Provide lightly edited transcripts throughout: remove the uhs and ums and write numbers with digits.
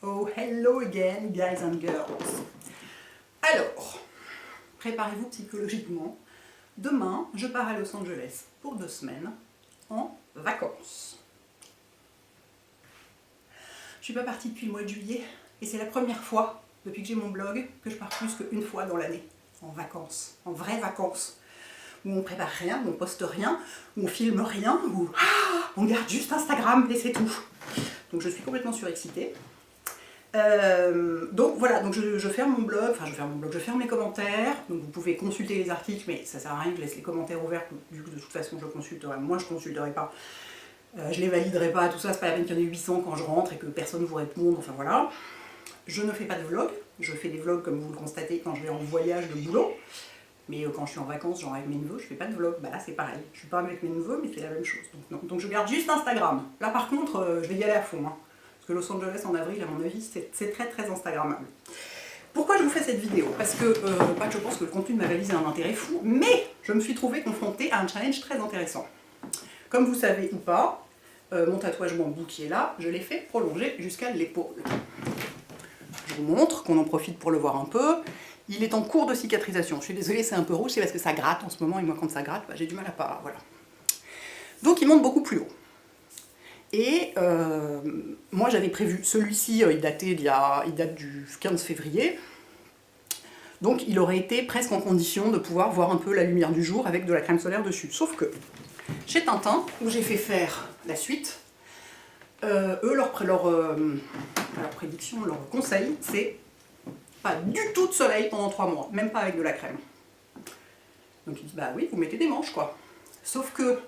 Oh, hello again, guys and girls. Alors, préparez-vous psychologiquement. Demain, je pars à Los Angeles pour 2 semaines en vacances. Je suis pas partie depuis le mois de juillet et c'est la première fois depuis que j'ai mon blog que je pars plus qu'une fois dans l'année en vacances, en vraies vacances. Où on prépare rien, où on poste rien, où on filme rien, où on garde juste Instagram et c'est tout. Donc je suis complètement surexcitée. Donc voilà, donc je ferme mon blog, je ferme les commentaires, donc vous pouvez consulter les articles, mais ça sert à rien que je laisse les commentaires ouverts, vu que de toute façon je consulterai, moi je consulterai pas, je les validerai pas, tout ça, c'est pas la peine qu'il y en ait 800 quand je rentre et que personne ne vous réponde, enfin voilà. Je ne fais pas de vlog, je fais des vlogs comme vous le constatez quand je vais en voyage de boulot, mais quand je suis en vacances, genre avec mes neveux, je fais pas de vlog, bah là c'est pareil, je suis pas avec mes neveux, mais c'est la même chose, donc je garde juste Instagram. Là par contre, je vais y aller à fond, hein. Que Los Angeles en avril, à mon avis, c'est très très instagrammable. Pourquoi je vous fais cette vidéo? Parce que, pas que je pense que le contenu de ma valise a un intérêt fou, mais je me suis trouvée confrontée à un challenge très intéressant. Comme vous savez ou pas, mon tatouage bambou qui est là, je l'ai fait prolonger jusqu'à l'épaule. Je vous montre, qu'on en profite pour le voir un peu. Il est en cours de cicatrisation. Je suis désolée, c'est un peu rouge, c'est parce que ça gratte en ce moment, et moi quand ça gratte, bah, j'ai du mal à pas... Voilà. Donc il monte beaucoup plus haut. Et moi j'avais prévu, celui-ci il date du 15 février, donc il aurait été presque en condition de pouvoir voir un peu la lumière du jour avec de la crème solaire dessus. Sauf que chez Tintin, où j'ai fait faire la suite, eux leur prédiction, leur conseil, c'est pas du tout de soleil pendant 3 mois, même pas avec de la crème. Donc ils disent bah oui, vous mettez des manches quoi. Sauf que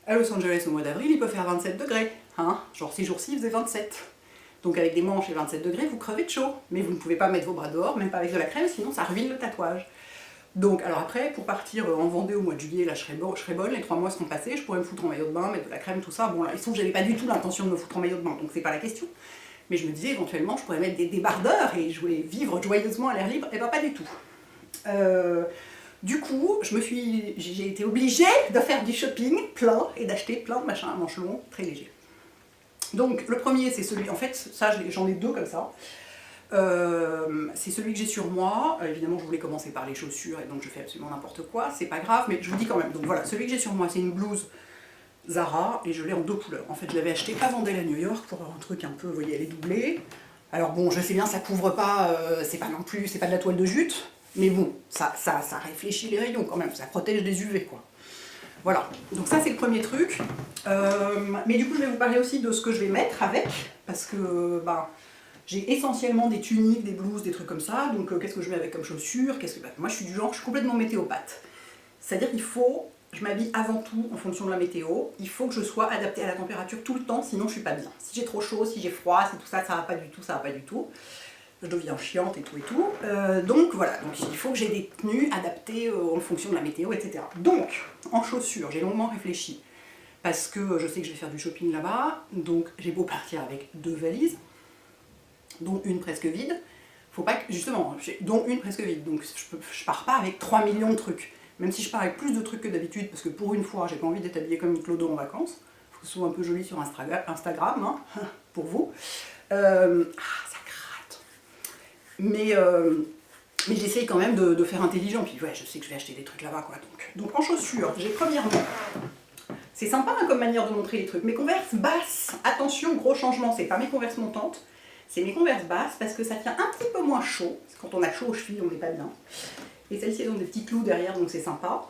à Los Angeles au mois d'avril, il peut faire 27 degrés, hein, genre ces jours-ci, il faisait 27. Donc avec des manches et 27 degrés, vous crevez de chaud. Mais vous ne pouvez pas mettre vos bras dehors, même pas avec de la crème, sinon ça ruine le tatouage. Donc, alors après, pour partir en Vendée au mois de juillet, là je serais bonne, les 3 mois seront passés, je pourrais me foutre en maillot de bain, mettre de la crème, tout ça. Bon là, il se trouve que j'avais pas du tout l'intention de me foutre en maillot de bain, donc c'est pas la question. Mais je me disais, éventuellement, je pourrais mettre des débardeurs et je voulais vivre joyeusement à l'air libre, et ben pas du tout. Du coup, j'ai été obligée de faire du shopping plein et d'acheter plein de machins à manches longues très légers. Donc le premier c'est celui, en fait ça j'en ai 2 comme ça. C'est celui que j'ai sur moi. Évidemment je voulais commencer par les chaussures et donc je fais absolument n'importe quoi, c'est pas grave, mais je vous dis quand même. Donc voilà, celui que j'ai sur moi c'est une blouse Zara et je l'ai en 2 couleurs. En fait je l'avais acheté à Vendée à New York pour avoir un truc un peu, vous voyez, elle est doublée. Alors bon, je sais bien ça couvre pas, c'est pas non plus, c'est pas de la toile de jute. Mais bon, ça réfléchit les rayons quand même, ça protège des UV quoi. Voilà, donc ça c'est le premier truc. Mais du coup je vais vous parler aussi de ce que je vais mettre avec, parce que j'ai essentiellement des tuniques, des blouses, des trucs comme ça, donc qu'est-ce que je mets avec comme chaussures, moi je suis du genre, je suis complètement météopathe. C'est-à-dire qu'il faut, je m'habille avant tout en fonction de la météo, il faut que je sois adaptée à la température tout le temps, sinon je suis pas bien. Si j'ai trop chaud, si j'ai froid, si tout ça, ça va pas du tout, ça va pas du tout. Je deviens chiante et tout et tout. Donc voilà, donc il faut que j'ai des tenues adaptées en fonction de la météo, etc. Donc, en chaussures, j'ai longuement réfléchi, parce que je sais que je vais faire du shopping là-bas, donc j'ai beau partir avec 2 valises, dont une presque vide, faut pas que, justement, dont une presque vide, donc je pars pas avec 3 millions de trucs, même si je pars avec plus de trucs que d'habitude, parce que pour une fois, j'ai pas envie d'être habillée comme une clodo en vacances, faut que ce soit un peu joli sur Instagram, hein, pour vous. Mais j'essaye quand même de faire intelligent, puis ouais, je sais que je vais acheter des trucs là-bas, quoi. Donc en chaussures, j'ai premièrement, c'est sympa hein, comme manière de montrer les trucs, mes Converse basses, attention, gros changement, c'est pas mes Converse montantes, c'est mes Converse basses, parce que ça tient un petit peu moins chaud, parce que quand on a chaud aux chevilles, on n'est pas bien. Et celles-ci, elles ont des petits clous derrière, donc c'est sympa.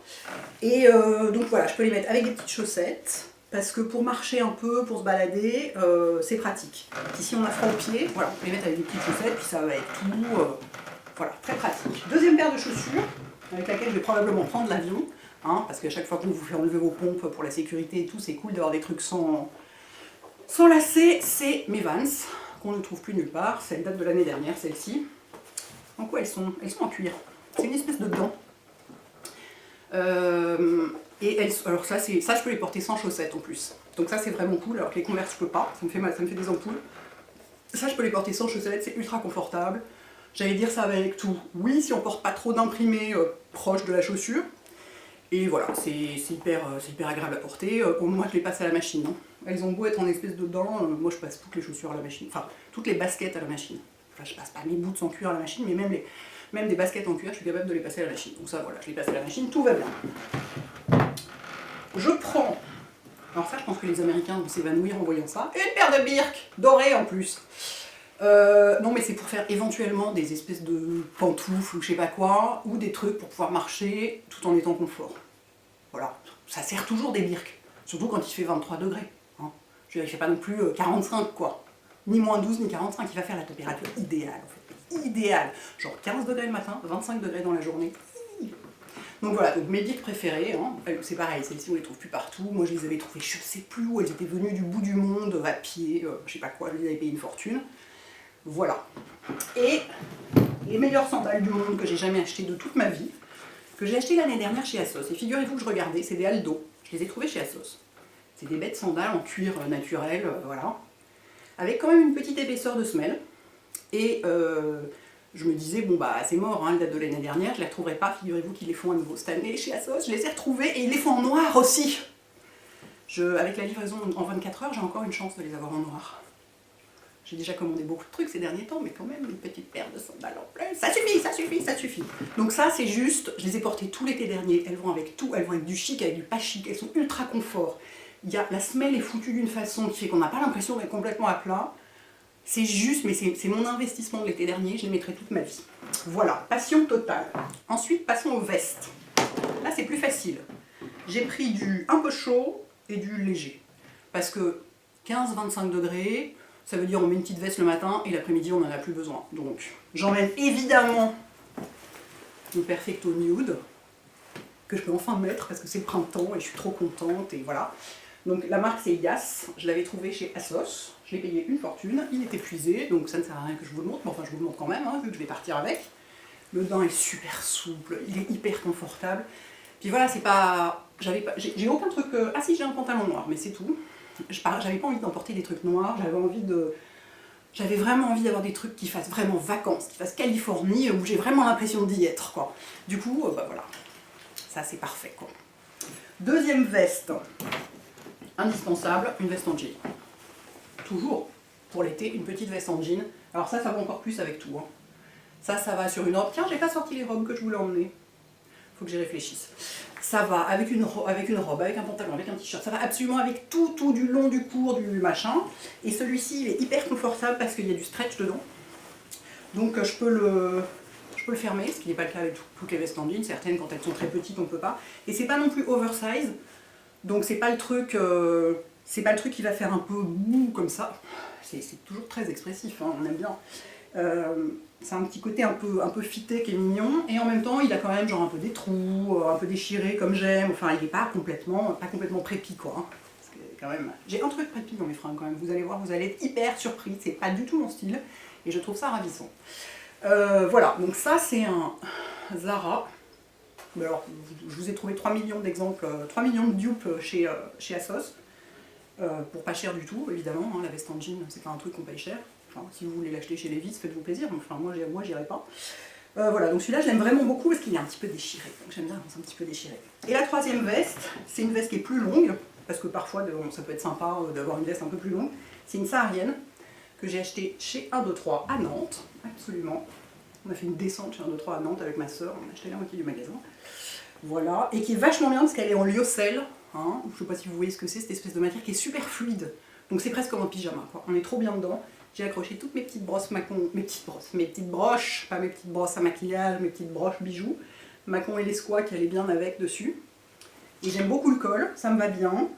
Et donc voilà, je peux les mettre avec des petites chaussettes, parce que pour marcher un peu, pour se balader, c'est pratique. Puis si on a froid aux pieds, voilà, on peut les mettre avec des petites chaussettes, puis ça va avec tout. Voilà, très pratique. Deuxième paire de chaussures, avec laquelle je vais probablement prendre l'avion, hein, parce qu'à chaque fois qu'on vous fait enlever vos pompes pour la sécurité et tout, c'est cool d'avoir des trucs sans lacets, c'est mes Vans, qu'on ne trouve plus nulle part. Celle date de l'année dernière, celle-ci. En quoi elles sont en cuir. C'est une espèce de dent. Et alors ça je peux les porter sans chaussettes en plus. Donc ça c'est vraiment cool, alors que les Converse je peux pas, ça me fait mal, ça me fait des ampoules. Ça je peux les porter sans chaussettes, c'est ultra confortable. J'allais dire ça va avec tout. Oui, si on porte pas trop d'imprimés proches de la chaussure. Et voilà, c'est hyper agréable à porter. Moi, je les passe à la machine. Hein. Elles ont beau être en espèce de dents, moi je passe toutes les chaussures à la machine. Enfin, toutes les baskets à la machine. Enfin, je passe pas mes boots en cuir à la machine, mais même des baskets en cuir, je suis capable de les passer à la machine. Donc ça, voilà, je les passe à la machine, tout va bien. Je prends, alors ça, je pense que les Américains vont s'évanouir en voyant ça, une paire de birks, dorées en plus. Non, mais c'est pour faire éventuellement des espèces de pantoufles ou je sais pas quoi, ou des trucs pour pouvoir marcher tout en étant confort. Voilà, ça sert toujours des birks, surtout quand il fait 23 degrés. Hein. Je ne fais pas non plus 45 quoi, ni moins 12 ni 45, il va faire la température idéale en fait, idéale. Genre 15 degrés le matin, 25 degrés dans la journée. Donc voilà, donc mes birks préférées, hein. C'est pareil, celles-ci on les trouve plus partout. Moi je les avais trouvées, je sais plus où, elles étaient venues du bout du monde, à pied, je sais pas quoi, je les avais payé une fortune. Voilà. Et les meilleures sandales du monde que j'ai jamais achetées de toute ma vie, que j'ai acheté l'année dernière chez Assos. Et figurez-vous que je regardais, c'est des Aldo. Je les ai trouvées chez Assos. C'est des bêtes sandales en cuir naturel, voilà. Avec quand même une petite épaisseur de semelle. Et je me disais, bon bah c'est mort, hein, elles datent de l'année dernière, je ne les retrouverai pas. Figurez-vous qu'ils les font à nouveau cette année chez Assos. Je les ai retrouvées et ils les font en noir aussi. Avec la livraison en 24 heures, j'ai encore une chance de les avoir en noir. J'ai déjà commandé beaucoup de trucs ces derniers temps, mais quand même une petite paire de sandales en plus, ça suffit, ça suffit, ça suffit. Donc ça c'est juste, je les ai portées tout l'été dernier, elles vont avec tout, elles vont avec du chic, avec du pas chic, elles sont ultra confort. La semelle est foutue d'une façon qui fait qu'on n'a pas l'impression d'être complètement à plat. C'est juste, mais c'est mon investissement de l'été dernier, je les mettrai toute ma vie. Voilà, passion totale. Ensuite, passons aux vestes. Là c'est plus facile. J'ai pris du un peu chaud et du léger. Parce que 15-25 degrés, ça veut dire on met une petite veste le matin et l'après-midi on n'en a plus besoin. Donc j'emmène évidemment mon Perfecto Nude, que je peux enfin mettre parce que c'est le printemps et je suis trop contente et voilà. Donc la marque c'est Yas, je l'avais trouvé chez Assos, je l'ai payé une fortune, il est épuisé, donc ça ne sert à rien que je vous le montre, mais enfin je vous le montre quand même, hein, vu que je vais partir avec. Le daim est super souple, il est hyper confortable. Puis voilà, c'est pas... J'ai aucun truc... Ah si, j'ai un pantalon noir, mais c'est tout. J'avais pas envie d'emporter des trucs noirs, j'avais vraiment envie d'avoir des trucs qui fassent vraiment vacances, qui fassent Californie, où j'ai vraiment l'impression d'y être, quoi. Du coup, bah voilà, ça c'est parfait, quoi. Deuxième veste, indispensable, une veste en jean. Toujours, pour l'été, une petite veste en jean. Alors ça va encore plus avec tout, hein. Ça va sur une robe. Tiens, j'ai pas sorti les robes que je voulais emmener. Faut que j'y réfléchisse. Ça va avec une robe, avec un pantalon, avec un t-shirt. Ça va absolument avec tout du long du cours du machin. Et celui-ci, il est hyper confortable parce qu'il y a du stretch dedans. Donc je peux le fermer, ce qui n'est pas le cas avec toutes les vestes en jean. Certaines, quand elles sont très petites, on ne peut pas. Et c'est pas non plus oversize. Donc c'est pas le truc qui va faire un peu mou comme ça. C'est toujours très expressif, hein, on aime bien. C'est un petit côté un peu fité qui est mignon, et en même temps il a quand même genre un peu des trous, un peu déchiré comme j'aime, enfin il n'est pas complètement prépi quoi. Hein. Parce que, quand même, j'ai un truc prépi dans mes fringues quand même, vous allez voir, vous allez être hyper surpris, c'est pas du tout mon style, et je trouve ça ravissant. Voilà, donc ça c'est un Zara. Alors, je vous ai trouvé 3 millions d'exemples, 3 millions de dupes chez Assos, pour pas cher du tout évidemment, hein, la veste en jean c'est pas un truc qu'on paye cher. Enfin, si vous voulez l'acheter chez Levi's, faites-vous plaisir, mais enfin, moi j'irai pas. Voilà, donc celui-là je l'aime vraiment beaucoup parce qu'il est un petit peu déchiré, donc j'aime bien quand c'est un petit peu déchiré. Et la troisième veste, c'est une veste qui est plus longue, parce que parfois ça peut être sympa d'avoir une veste un peu plus longue. C'est une saharienne que j'ai achetée chez 1, 2, 3 à Nantes, absolument. On a fait une descente chez 1, 2, 3 à Nantes avec ma soeur, on a acheté la moitié du magasin. Voilà, et qui est vachement bien parce qu'elle est en lyocell, hein. Je sais pas si vous voyez ce que c'est, cette espèce de matière qui est super fluide. Donc c'est presque comme un pyjama, quoi. On est trop bien dedans. J'ai accroché toutes mes petites brosses Macon, mes petites broches, pas mes petites brosses à maquillage, mes petites broches bijoux, Macon et l'escois qui allaient bien avec dessus. Et j'aime beaucoup le col, ça me va bien.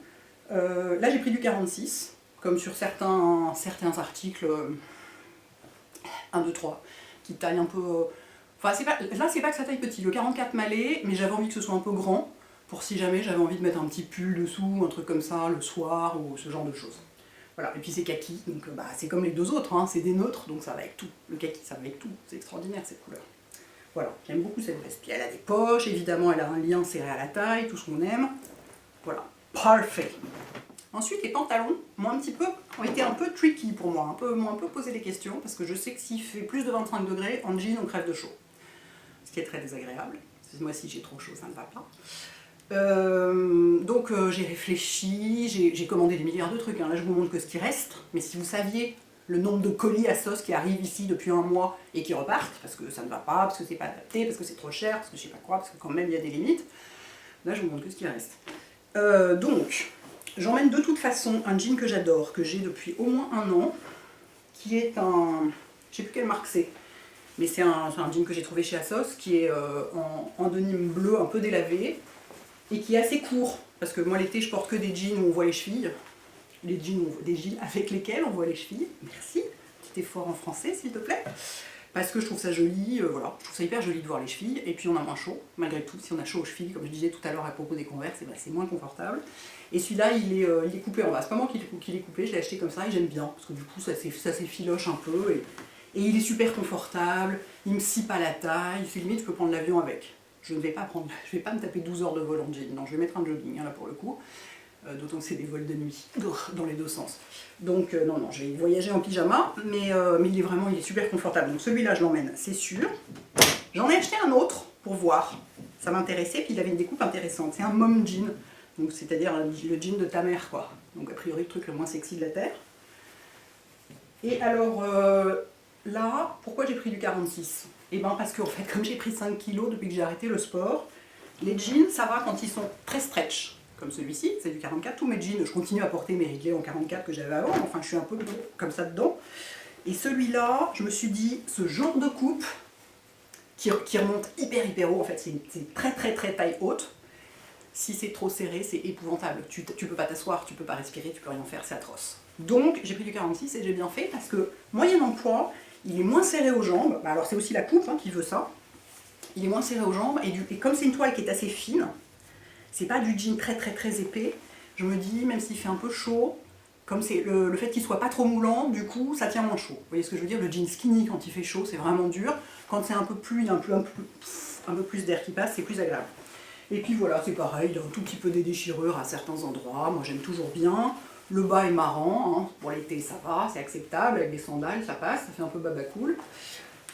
Là j'ai pris du 46, comme sur certains articles 1, 2, 3, qui taillent un peu... Enfin, là c'est pas que ça taille petit, le 44 m'allait, mais j'avais envie que ce soit un peu grand, pour si jamais j'avais envie de mettre un petit pull dessous, un truc comme ça, le soir, ou ce genre de choses. Voilà, et puis c'est kaki, donc bah, c'est comme les deux autres, hein, c'est des neutres, donc ça va avec tout. Le kaki, ça va avec tout, c'est extraordinaire cette couleur. Voilà, j'aime beaucoup cette veste. Puis elle a des poches, évidemment elle a un lien serré à la taille, tout ce qu'on aime. Voilà, parfait. Ensuite les pantalons ont été un peu tricky pour moi, m'ont un peu posé des questions, parce que je sais que s'il fait plus de 25 degrés, en jean on crève de chaud. Ce qui est très désagréable. Moi si j'ai trop chaud, ça ne va pas. J'ai réfléchi, j'ai commandé des milliards de trucs, hein. Là je vous montre que ce qui reste, mais si vous saviez le nombre de colis à sauce qui arrivent ici depuis un mois et qui repartent, parce que ça ne va pas, parce que c'est pas adapté, parce que c'est trop cher, parce que je sais pas quoi, parce que quand même il y a des limites, là je vous montre que ce qui reste. J'emmène de toute façon un jean que j'adore, que j'ai depuis au moins un an, qui est un... je sais plus quelle marque c'est, mais c'est un jean que j'ai trouvé chez Assos, qui est en denim bleu un peu délavé, et qui est assez court, parce que moi l'été je porte que des jeans où on voit les chevilles, des jeans avec lesquels on voit les chevilles, merci, petit effort en français s'il te plaît, parce que je trouve ça joli, voilà, je trouve ça hyper joli de voir les chevilles, et puis on a moins chaud, malgré tout, si on a chaud aux chevilles, comme je disais tout à l'heure à propos des Converse, c'est moins confortable, et celui-là il est coupé en bas, c'est pas moi qui l'ai coupé, je l'ai acheté comme ça, et j'aime bien, parce que du coup ça s'effiloche un peu, et il est super confortable, il me scie pas la taille, c'est limite je peux prendre l'avion avec. Je ne vais pas me taper 12 heures de vol en jean, non, je vais mettre un jogging hein, là pour le coup, d'autant que c'est des vols de nuit, dans les deux sens. Donc non, je vais voyager en pyjama, mais il est super confortable, donc celui-là je l'emmène, c'est sûr. J'en ai acheté un autre pour voir, ça m'intéressait, puis il avait une découpe intéressante, c'est un mom jean, donc c'est-à-dire le jean de ta mère quoi, donc a priori le truc le moins sexy de la terre. Et alors là, pourquoi j'ai pris du 46 ? Eh bien parce qu'en fait, comme j'ai pris 5 kilos depuis que j'ai arrêté le sport, les jeans, ça va quand ils sont très stretch, comme celui-ci, c'est du 44. Tous mes jeans, je continue à porter mes Wrigley en 44 que j'avais avant, enfin je suis un peu comme ça dedans. Et celui-là, je me suis dit, ce genre de coupe, qui remonte hyper haut, en fait, c'est très taille haute. Si c'est trop serré, c'est épouvantable. Tu peux pas t'asseoir, tu peux pas respirer, tu peux rien faire, c'est atroce. Donc j'ai pris du 46 et j'ai bien fait parce que, moyennant poids, il est moins serré aux jambes, bah, alors c'est aussi la coupe hein, qui veut ça, il est moins serré aux jambes, et comme c'est une toile qui est assez fine, c'est pas du jean très épais, je me dis, même s'il fait un peu chaud, comme c'est le fait qu'il soit pas trop moulant, du coup ça tient moins chaud. Vous voyez ce que je veux dire, le jean skinny quand il fait chaud, c'est vraiment dur, quand c'est un peu plus, il y a un peu plus d'air qui passe, c'est plus agréable. Et puis voilà, c'est pareil, il y a un tout petit peu des déchirures à certains endroits, moi j'aime toujours bien. Le bas est marrant, hein. Pour l'été ça va, c'est acceptable, avec des sandales ça passe, ça fait un peu baba cool.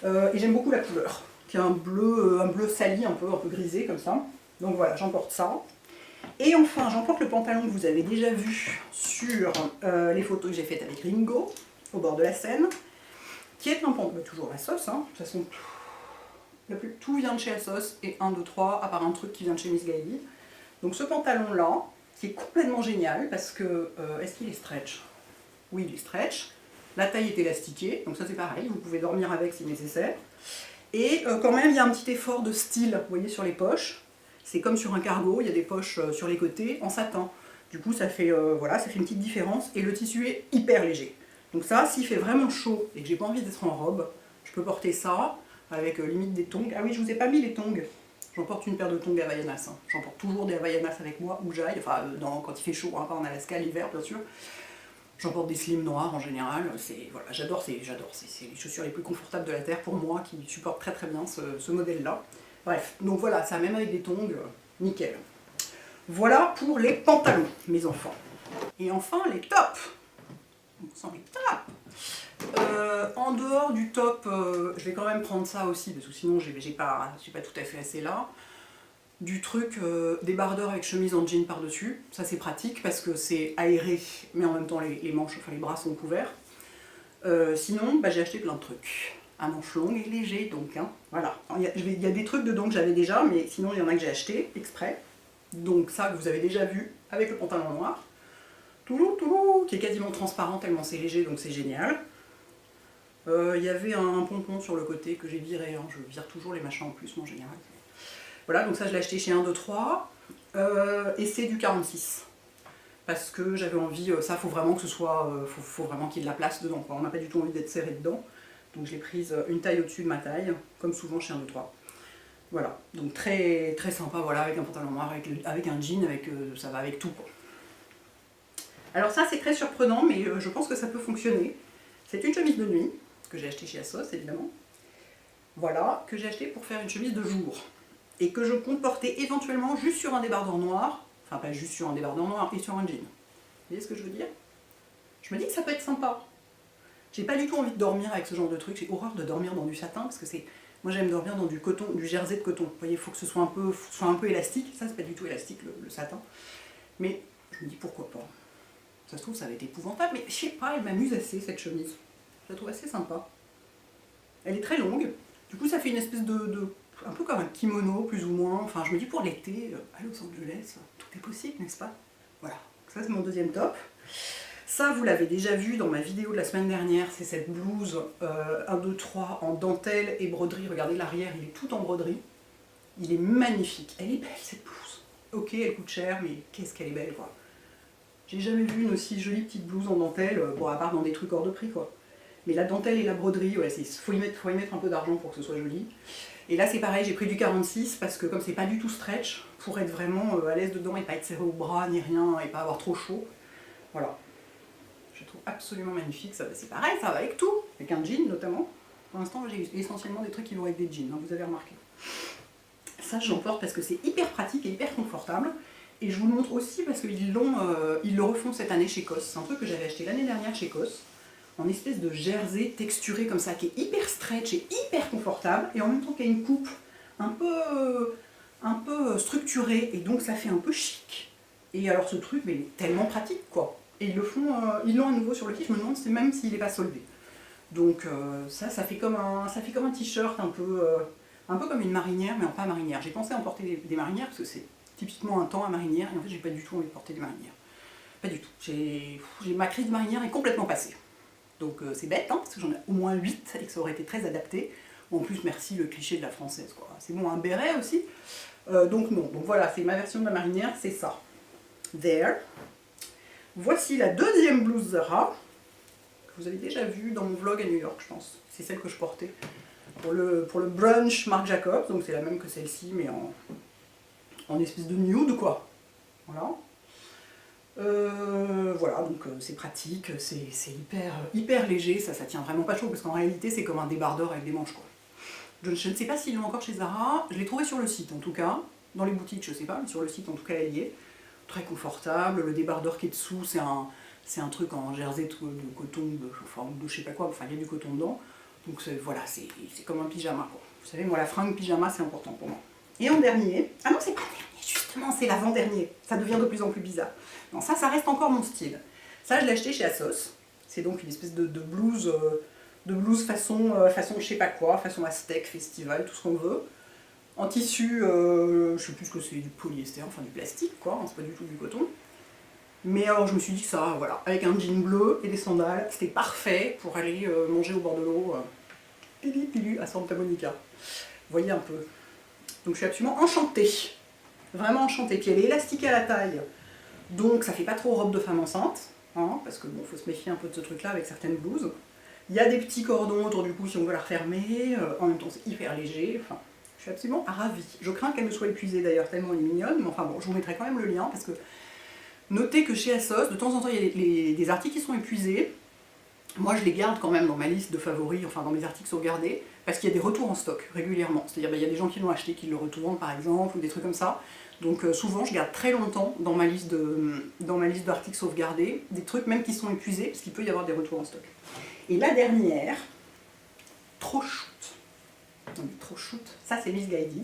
Et j'aime beaucoup la couleur, qui est un bleu sali, un peu grisé comme ça. Donc voilà, j'emporte ça. Et enfin, j'emporte le pantalon que vous avez déjà vu sur les photos que j'ai faites avec Ringo, au bord de la Seine, qui est un pantalon, toujours Assos, hein. De toute façon, tout vient de chez Assos, et 1, 2, 3, à part un truc qui vient de chez Miss Gaily. Donc ce pantalon-là, qui est complètement génial parce que, est-ce qu'il est stretch? Oui, il est stretch. La taille est élastiquée, donc ça c'est pareil, vous pouvez dormir avec si nécessaire. Et quand même, il y a un petit effort de style, vous voyez, sur les poches. C'est comme sur un cargo, il y a des poches sur les côtés en satin. Du coup, ça fait, voilà, ça fait une petite différence et le tissu est hyper léger. Donc ça, s'il fait vraiment chaud et que j'ai pas envie d'être en robe, je peux porter ça avec limite des tongs. Ah oui, je vous ai pas mis les tongs. J'emporte une paire de tongs Havaianas. Hein. J'emporte toujours des Havaianas avec moi où j'aille, enfin quand il fait chaud, hein, pas en Alaska l'hiver bien sûr. J'emporte des slims noirs en général. Voilà, j'adore, c'est les chaussures les plus confortables de la terre pour moi qui supportent très bien ce modèle-là. Bref, donc voilà, ça même avec des tongs, nickel. Voilà pour les pantalons, mes enfants. Et enfin les tops. On sent les tops. En dehors du top, je vais quand même prendre ça aussi, parce que sinon je suis pas tout à fait assez là. Du truc, débardeur avec chemise en jean par-dessus, ça c'est pratique parce que c'est aéré, mais en même temps les manches, enfin les bras sont couverts. Sinon, bah, j'ai acheté plein de trucs. À manches longues et léger donc, hein. Voilà. Il y a des trucs dedans que j'avais déjà, mais sinon il y en a que j'ai acheté exprès. Donc ça que vous avez déjà vu avec le pantalon noir. Toulou, qui est quasiment transparent tellement c'est léger, donc c'est génial. Il y avait un pompon sur le côté que j'ai viré, hein. Je vire toujours les machins en plus, en général. Voilà, donc ça je l'ai acheté chez 1, 2, 3, et c'est du 46. Parce que j'avais envie, ça faut vraiment que ce soit, faut vraiment qu'il y ait de la place dedans, quoi. On n'a pas du tout envie d'être serré dedans. Donc je l'ai prise une taille au-dessus de ma taille, comme souvent chez 1, 2, 3. Voilà, donc très sympa, voilà, avec un pantalon noir, avec un jean, ça va avec tout, quoi. Alors ça c'est très surprenant, mais je pense que ça peut fonctionner. C'est une chemise de nuit, que j'ai acheté chez Assos évidemment. Voilà, que j'ai acheté pour faire une chemise de jour. Et que je compte porter éventuellement juste sur un débardeur noir, enfin pas juste sur un débardeur noir, et sur un jean. Vous voyez ce que je veux dire? Je me dis que ça peut être sympa. J'ai pas du tout envie de dormir avec ce genre de truc, j'ai horreur de dormir dans du satin, parce que Moi j'aime dormir dans du coton, du jersey de coton. Vous voyez, il faut que ce soit un peu élastique. Ça c'est pas du tout élastique le satin. Mais je me dis pourquoi pas. Ça se trouve ça va être épouvantable, mais je sais pas, elle m'amuse assez cette chemise. Je la trouve assez sympa. Elle est très longue. Du coup ça fait une espèce un peu comme un kimono plus ou moins. Enfin je me dis pour l'été, à Los Angeles, tout est possible, n'est-ce pas? Voilà. Ça c'est mon deuxième top. Ça, vous l'avez déjà vu dans ma vidéo de la semaine dernière, c'est cette blouse 1, 2, 3 en dentelle et broderie. Regardez l'arrière, il est tout en broderie. Il est magnifique. Elle est belle cette blouse. Ok, elle coûte cher, mais qu'est-ce qu'elle est belle quoi. J'ai jamais vu une aussi jolie petite blouse en dentelle, bon à part dans des trucs hors de prix quoi. Mais la dentelle et la broderie, ouais, faut y mettre un peu d'argent pour que ce soit joli. Et là c'est pareil, j'ai pris du 46 parce que comme c'est pas du tout stretch, pour être vraiment à l'aise dedans et pas être serré au bras ni rien et pas avoir trop chaud. Voilà. Je trouve absolument magnifique, c'est pareil, ça va avec tout, avec un jean notamment. Pour l'instant j'ai essentiellement des trucs qui vont avec des jeans, hein, vous avez remarqué. Ça j'en porte parce que c'est hyper pratique et hyper confortable. Et je vous le montre aussi parce qu'ils le refont cette année chez COS. C'est un truc que j'avais acheté l'année dernière chez COS, en espèce de jersey texturé comme ça, qui est hyper stretch et hyper confortable, et en même temps qui a une coupe un peu structurée, et donc ça fait un peu chic. Et alors ce truc, mais il est tellement pratique quoi. Et ils l'ont à nouveau sur le site, je me demande même s'il n'est pas soldé. Donc ça fait comme un t-shirt un peu comme une marinière, mais en pas marinière. J'ai pensé à en porter des marinières parce que c'est typiquement un temps à marinière, et en fait j'ai pas du tout envie de porter des marinières. Pas du tout. Ma crise de marinière est complètement passée. Donc c'est bête, hein, parce que j'en ai au moins 8 et que ça aurait été très adapté. Bon, en plus, merci le cliché de la française, quoi. C'est bon, un béret aussi. Donc non, donc voilà, c'est ma version de la marinière, c'est ça. There. Voici la deuxième blouse Zara, que vous avez déjà vue dans mon vlog à New York, je pense. C'est celle que je portais pour le brunch Marc Jacobs, donc c'est la même que celle-ci, mais en espèce de nude, quoi. Voilà. Voilà, donc c'est pratique, c'est hyper léger, ça tient vraiment pas chaud, parce qu'en réalité c'est comme un débardeur avec des manches, quoi. Je ne sais pas s'ils l'ont encore chez Zara, je l'ai trouvé sur le site en tout cas, dans les boutiques je sais pas, mais sur le site en tout cas elle y est. Très confortable, le débardeur qui est dessous c'est un truc en jersey de coton, de je sais pas quoi, enfin il y a du coton dedans, donc voilà, c'est comme un pyjama quoi. Vous savez, moi la fringue pyjama c'est important pour moi. Et en dernier, ah non c'est pas le dernier justement, c'est l'avant-dernier, ça devient de plus en plus bizarre. Non, ça reste encore mon style. Ça je l'ai acheté chez Assos, c'est donc une espèce de blouse façon je sais pas quoi, façon aztèque, festival, tout ce qu'on veut. En tissu, je sais plus ce que c'est, du polyester, enfin du plastique quoi, hein, c'est pas du tout du coton. Mais alors je me suis dit que ça, voilà, avec un jean bleu et des sandales, c'était parfait pour aller manger au bord de l'eau, pilu à Santa Monica. Vous voyez un peu. Donc je suis absolument enchantée, vraiment enchantée. Puis elle est élastique à la taille, donc ça fait pas trop robe de femme enceinte, hein, parce que bon, faut se méfier un peu de ce truc là avec certaines blouses. Il y a des petits cordons autour du cou si on veut la refermer, en même temps c'est hyper léger, enfin... Je suis absolument ravie. Je crains qu'elle ne soit épuisée d'ailleurs, tellement elle est mignonne, mais enfin bon, je vous mettrai quand même le lien parce que notez que chez Assos, de temps en temps, il y a des articles qui sont épuisés. Moi, je les garde quand même dans ma liste de favoris, enfin dans mes articles sauvegardés, parce qu'il y a des retours en stock régulièrement. C'est-à-dire, il y a des gens qui l'ont acheté, qui le retournent par exemple, ou des trucs comme ça. Donc souvent, je garde très longtemps dans ma liste d'articles sauvegardés, des trucs même qui sont épuisés, parce qu'il peut y avoir des retours en stock. Et la dernière, trop shoot. Non mais trop shoot, ça c'est Miss Guidy,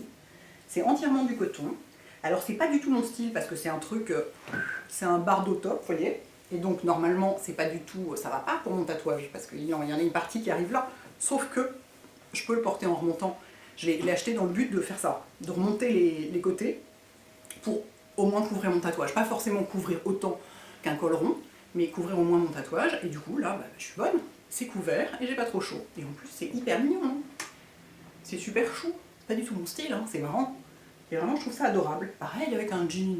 c'est entièrement du coton. Alors c'est pas du tout mon style parce que c'est un truc, c'est un bardeau top, vous voyez, et donc normalement c'est pas du tout, ça va pas pour mon tatouage parce qu'il y en a une partie qui arrive là, sauf que je peux le porter en remontant. Je l'ai acheté dans le but de faire ça, de remonter les côtés pour au moins couvrir mon tatouage, pas forcément couvrir autant qu'un col rond, mais couvrir au moins mon tatouage, et du coup là bah, je suis bonne, c'est couvert et j'ai pas trop chaud, et en plus c'est hyper mignon, hein. C'est super chou, pas du tout mon style, hein, c'est marrant. Et vraiment, je trouve ça adorable. Pareil avec un jean.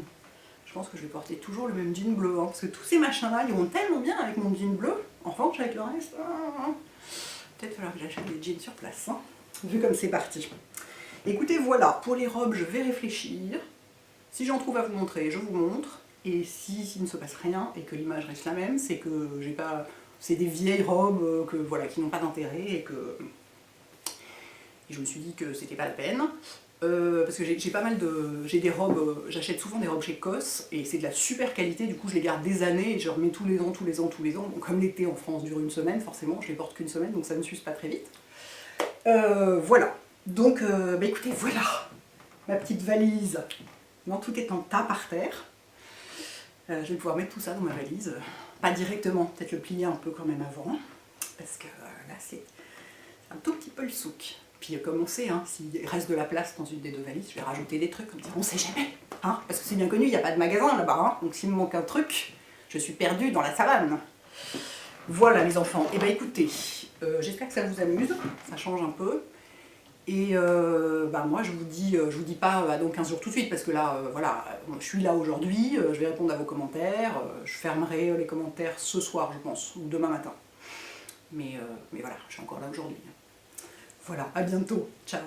Je pense que je vais porter toujours le même jean bleu, hein, parce que tous ces machins-là, ils vont tellement bien avec mon jean bleu. En revanche, avec le reste, peut-être falloir que j'achète des jeans sur place, hein, vu comme c'est parti. Écoutez, voilà, pour les robes, je vais réfléchir. Si j'en trouve à vous montrer, je vous montre. Et s'il ne se passe rien et que l'image reste la même, c'est que j'ai pas... C'est des vieilles robes voilà, qui n'ont pas d'intérêt et que... Et je me suis dit que c'était pas la peine, parce que j'ai pas mal de... J'ai des robes, j'achète souvent des robes chez COS, et c'est de la super qualité, du coup je les garde des années, et je remets tous les ans. Bon, comme l'été en France dure une semaine, forcément, je les porte qu'une semaine, donc ça ne s'use pas très vite. Voilà. Donc, bah écoutez, voilà ma petite valise. Non, tout est en tas par terre. Je vais pouvoir mettre tout ça dans ma valise. Pas directement, peut-être le plier un peu quand même avant. Parce que là, c'est un tout petit peu le souk. Puis comme on sait, hein, s'il reste de la place dans une des deux valises, je vais rajouter des trucs comme ça. On sait jamais. Hein, parce que c'est bien connu, il n'y a pas de magasin là-bas. Hein, donc s'il me manque un truc, je suis perdue dans la savane. Voilà les enfants. Et ben écoutez, j'espère que ça vous amuse. Ça change un peu. Et bah moi je vous dis pas dans 15 jours tout de suite parce que là voilà, je suis là aujourd'hui, je vais répondre à vos commentaires, je fermerai les commentaires ce soir je pense, ou demain matin. Mais voilà, je suis encore là aujourd'hui. Voilà, à bientôt, ciao.